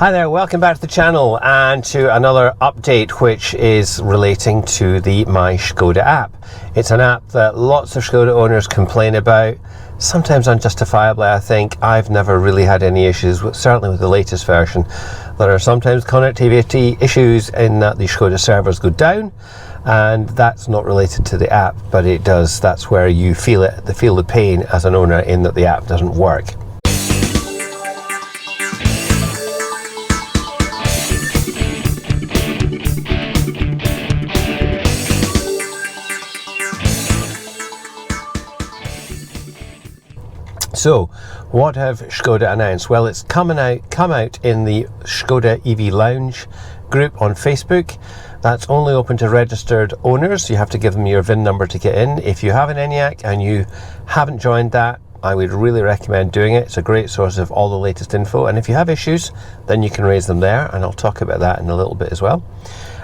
Hi there, welcome back to the channel and to another update which is relating to the MySkoda app. It's an app that lots of Skoda owners complain about, sometimes unjustifiably I think. I've never really had any issues, certainly with the latest version. There are sometimes connectivity issues in that the Skoda servers go down, and that's not related to the app, but it does. That's where you feel the pain as an owner in that the app doesn't work. So, what have Skoda announced? Well, it's come out in the Skoda EV Lounge group on Facebook. That's only open to registered owners. You have to give them your VIN number to get in. If you have an Enyaq and you haven't joined that, I would really recommend doing it. It's a great source of all the latest info. And if you have issues, then you can raise them there, and I'll talk about that in a little bit as well.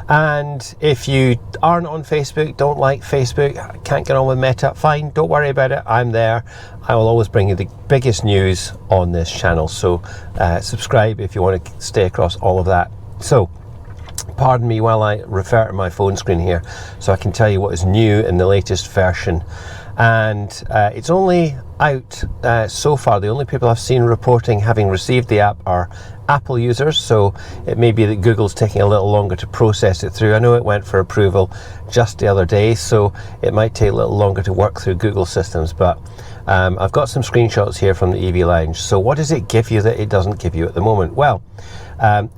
And if you aren't on Facebook, don't like Facebook, can't get on with Meta, fine, don't worry about it, I'm there. I will always bring you the biggest news on this channel, so subscribe if you want to stay across all of that. So, pardon me while I refer to my phone screen here, so I can tell you what is new in the latest version. And it's only out so far. The only people I've seen reporting having received the app are Apple users, so it may be that Google's taking a little longer to process it through. I know it went for approval just the other day, so it might take a little longer to work through Google systems, but I've got some screenshots here from the EV Lounge. So what does it give you that it doesn't give you at the moment? Well,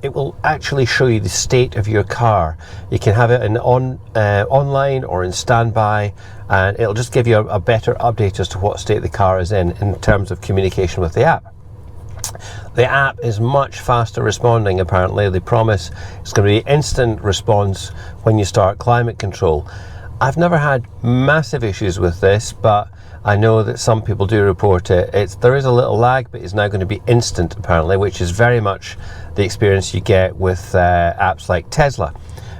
it will actually show you the state of your car. You can have it in online or in standby, and it'll just give you a better update as to what state the car is in terms of communication with the app. The app is much faster responding, apparently. They promise it's going to be instant response when you start climate control. I've never had massive issues with this, but I know that some people do report it. There is a little lag, but it's now going to be instant, apparently, which is very much the experience you get with apps like Tesla.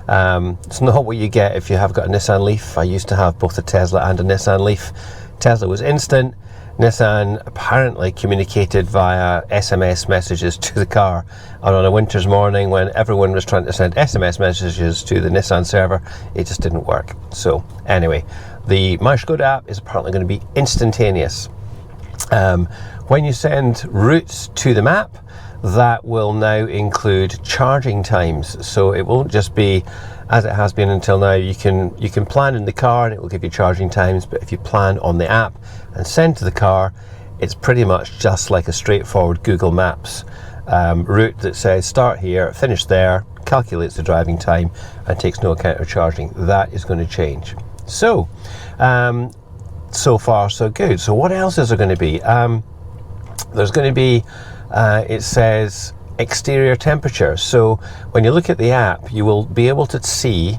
It's not what you get if you have got a Nissan Leaf. I used to have both a Tesla and a Nissan Leaf. Tesla was instant. Nissan apparently communicated via SMS messages to the car, and on a winter's morning when everyone was trying to send SMS messages to the Nissan server, it just didn't work. So anyway, the MySkoda app is apparently going to be instantaneous. When you send routes to the map, that will now include charging times, so it won't just be as it has been until now. You can plan in the car and it will give you charging times, but if you plan on the app and send to the car, it's pretty much just like a straightforward Google Maps route that says start here, finish there, calculates the driving time and takes no account of charging. That is going to change. So so far so good. So what else is there going to be? There's going to be it says exterior temperature. So when you look at the app, you will be able to see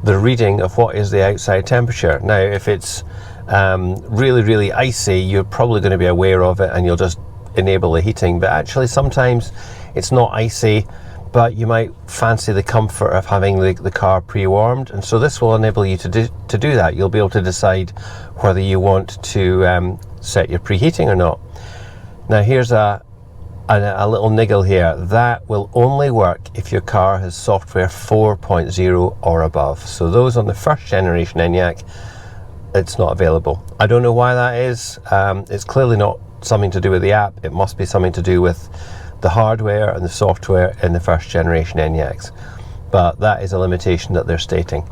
the reading of what is the outside temperature. Now, if it's really icy, you're probably going to be aware of it and you'll just enable the heating. But actually, sometimes it's not icy, but you might fancy the comfort of having the car pre-warmed, and so this will enable you to do that. You'll be able to decide whether you want to set your preheating or not. Now, here's a little niggle here. That will only work if your car has software 4.0 or above. So those on the first generation Enyaq, it's not available. I don't know why that is. It's clearly not something to do with the app. It must be something to do with the hardware and the software in the first generation Enyaqs. But that is a limitation that they're stating.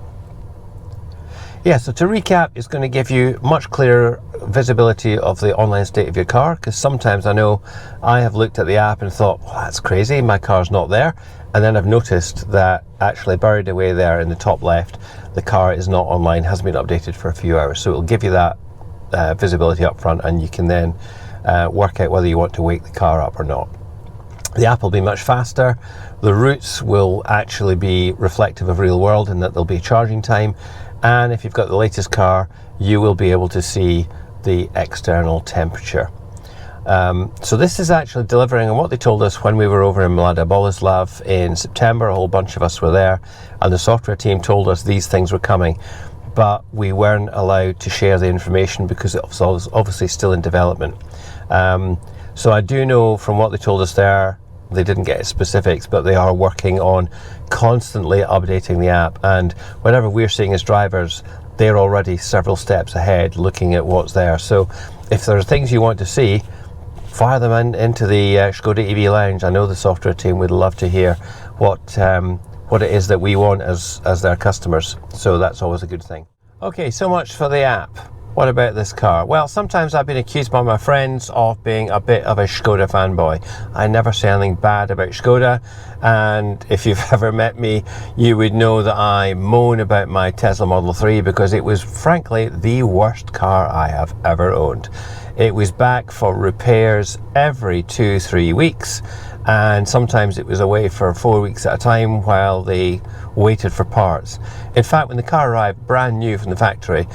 Yeah, so to recap, it's going to give you much clearer visibility of the online state of your car, because sometimes I know I have looked at the app and thought, well, that's crazy, my car's not there, and then I've noticed that actually buried away there in the top left, the car is not online, hasn't been updated for a few hours. So it'll give you that visibility up front, and you can then work out whether you want to wake the car up or not. The app will be much faster. The routes will actually be reflective of real world in that there'll be charging time. And if you've got the latest car, you will be able to see the external temperature. So this is actually delivering on what they told us when we were over in Mlada Boleslav in September. A whole bunch of us were there, and the software team told us these things were coming, but we weren't allowed to share the information because it was obviously still in development. So I do know from what they told us there they didn't get specifics, but they are working on constantly updating the app, and whatever we're seeing as drivers, they're already several steps ahead looking at what's there. So if there are things you want to see, fire them into the Škoda EV Lounge. I know the software team would love to hear what it is that we want as their customers, so that's always a good thing. Okay, so much for the app. What about this car? Well, sometimes I've been accused by my friends of being a bit of a Škoda fanboy. I never say anything bad about Škoda, and if you've ever met me, you would know that I moan about my Tesla Model 3 because it was frankly the worst car I have ever owned. It was back for repairs every 2-3 weeks, and sometimes it was away for 4 weeks at a time while they waited for parts. In fact, when the car arrived brand new from the factory,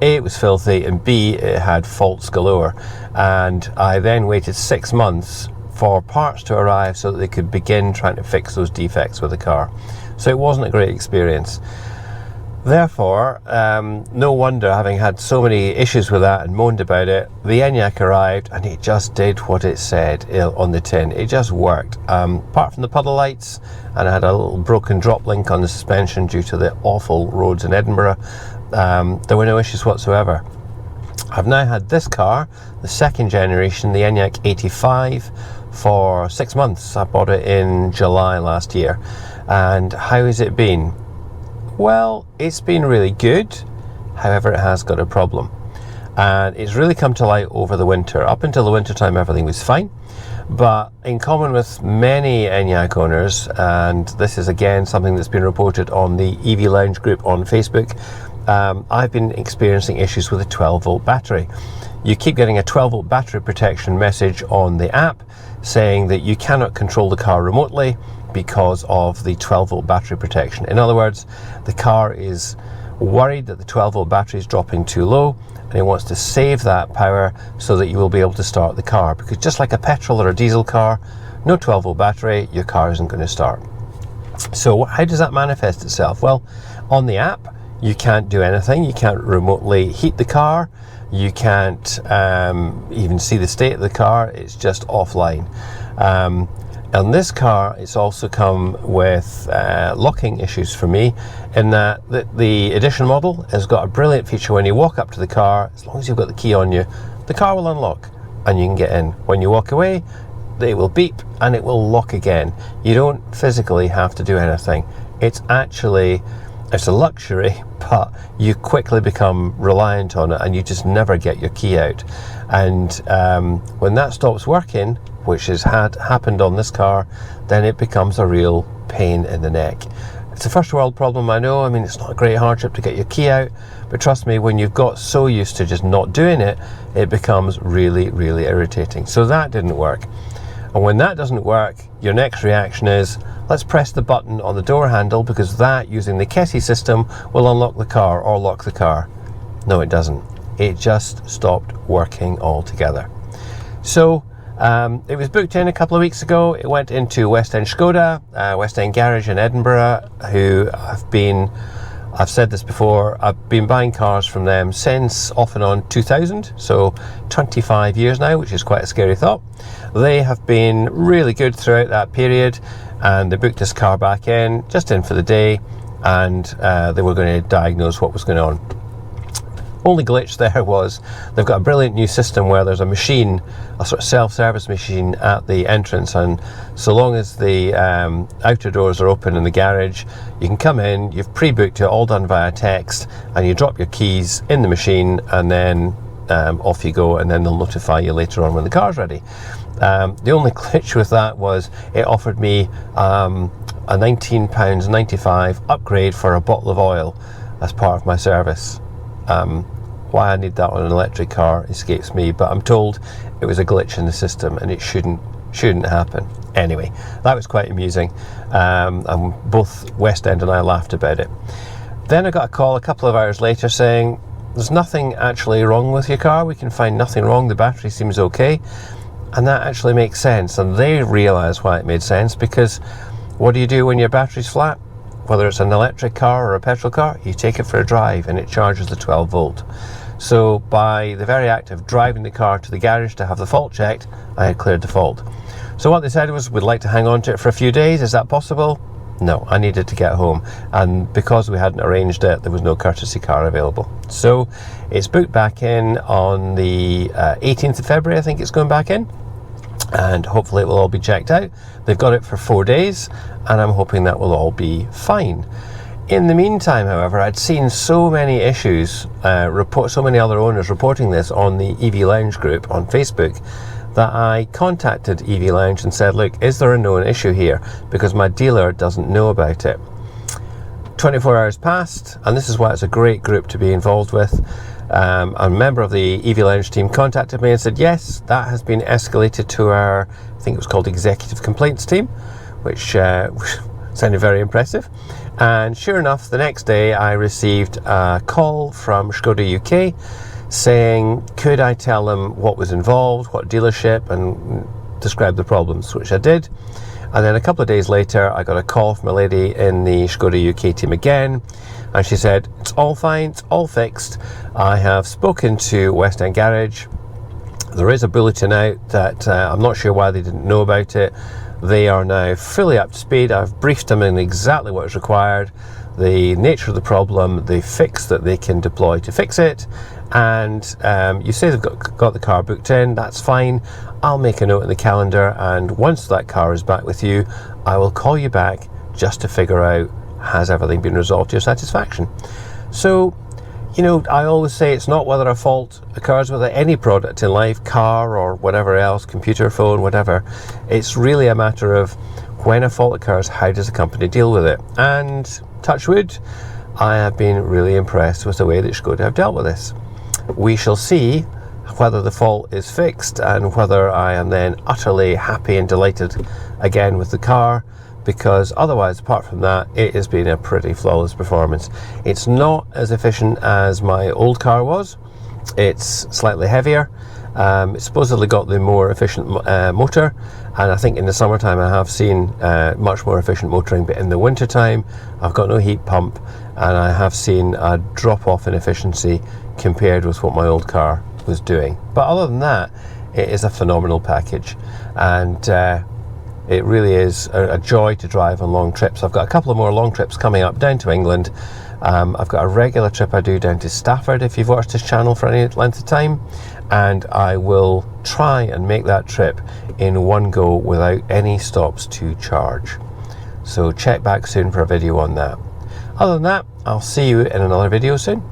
A, it was filthy, and B, it had faults galore. And I then waited 6 months for parts to arrive so that they could begin trying to fix those defects with the car. So it wasn't a great experience. Therefore, no wonder, having had so many issues with that and moaned about it, the Enyaq arrived and it just did what it said on the tin. It just worked. Apart from the puddle lights, and I had a little broken drop link on the suspension due to the awful roads in Edinburgh, there were no issues whatsoever. I've now had this car, the second generation, the Enyaq 85, for 6 months. I bought it in July last year. And how has it been? Well, it's been really good. However, it has got a problem. And it's really come to light over the winter. Up until the winter time, everything was fine. But in common with many Enyaq owners, and this is again something that's been reported on the EV Lounge group on Facebook, I've been experiencing issues with a 12-volt battery. You keep getting a 12-volt battery protection message on the app saying that you cannot control the car remotely because of the 12-volt battery protection. In other words, the car is worried that the 12-volt battery is dropping too low, and it wants to save that power so that you will be able to start the car. Because just like a petrol or a diesel car, no 12-volt battery, your car isn't going to start. So how does that manifest itself? Well, on the app, you can't do anything. You can't remotely heat the car. You can't even see the state of the car. It's just offline. On this car, it's also come with locking issues for me, in that the edition model has got a brilliant feature. When you walk up to the car, as long as you've got the key on you, the car will unlock and you can get in. When you walk away, it will beep and it will lock again. You don't physically have to do anything. It's a luxury, but you quickly become reliant on it and you just never get your key out. And when that stops working, which has happened on this car, then it becomes a real pain in the neck. It's a first world problem, I know. I mean, it's not a great hardship to get your key out, but trust me, when you've got so used to just not doing it, it becomes really, really irritating. So that didn't work. And when that doesn't work, your next reaction is, let's press the button on the door handle, because that, using the KESI system, will unlock the car or lock the car. No, it doesn't. It just stopped working altogether. So it was booked in a couple of weeks ago. It went into West End Škoda, West End Garage in Edinburgh, who I've said this before, I've been buying cars from them since off and on 2000, so 25 years now, which is quite a scary thought. They have been really good throughout that period, and they booked this car back in, just in for the day, and they were going to diagnose what was going on. Only glitch there was they've got a brilliant new system where there's a machine, a sort of self-service machine at the entrance, and so long as the outer doors are open in the garage, you can come in, you've pre-booked it, all done via text, and you drop your keys in the machine, and then off you go, and then they'll notify you later on when the car's ready. The only glitch with that was it offered me a £19.95 upgrade for a bottle of oil as part of my service. Why I need that on an electric car escapes me, but I'm told it was a glitch in the system and it shouldn't happen. Anyway, that was quite amusing, and both West End and I laughed about it. Then I got a call a couple of hours later saying there's nothing actually wrong with your car, we can find nothing wrong, the battery seems okay. And that actually makes sense, and they realised why it made sense, because what do you do when your battery's flat? Whether it's an electric car or a petrol car, you take it for a drive and it charges the 12 volt. So by the very act of driving the car to the garage to have the fault checked, I had cleared the fault. So what they said was, we'd like to hang on to it for a few days. Is that possible? No, I needed to get home, and because we hadn't arranged it, there was no courtesy car available. So it's booked back in on the 18th of February, I think it's going back in, and hopefully it will all be checked out. They've got it for 4 days, and I'm hoping that will all be fine. In the meantime, however, I'd seen so many issues, so many other owners reporting this on the EV Lounge group on Facebook, that I contacted EV Lounge and said, look, is there a known issue here? Because my dealer doesn't know about it. 24 hours passed, and this is why it's a great group to be involved with. A member of the EV Lounge team contacted me and said, yes, that has been escalated to our, I think it was called executive complaints team, which sounded very impressive. And sure enough, the next day I received a call from Škoda UK saying, could I tell them what was involved, what dealership, and describe the problems, which I did. And then a couple of days later, I got a call from a lady in the Škoda UK team again, and she said, it's all fine, it's all fixed. I have spoken to West End Garage. There is a bulletin out that I'm not sure why they didn't know about it. They are now fully up to speed. I've briefed them in exactly what is required, the nature of the problem, the fix that they can deploy to fix it, and you say they've got the car booked in. That's fine. I'll make a note in the calendar, and once that car is back with you, I will call you back just to figure out, has everything been resolved to your satisfaction. So, you know, I always say it's not whether a fault occurs with any product in life, car or whatever else, computer, phone, whatever. It's really a matter of when a fault occurs, how does the company deal with it? And touch wood, I have been really impressed with the way that Škoda have dealt with this. We shall see whether the fault is fixed and whether I am then utterly happy and delighted again with the car, because otherwise, apart from that, it has been a pretty flawless performance. It's not as efficient as my old car was. It's slightly heavier. It's supposedly got the more efficient motor, and I think in the summertime I have seen much more efficient motoring, but in the wintertime I've got no heat pump, and I have seen a drop off in efficiency compared with what my old car was doing. But other than that, it is a phenomenal package, and it really is a joy to drive on long trips. I've got a couple of more long trips coming up down to England. I've got a regular trip I do down to Stafford, if you've watched this channel for any length of time, and I will try and make that trip in one go without any stops to charge. So check back soon for a video on that. Other than that, I'll see you in another video soon.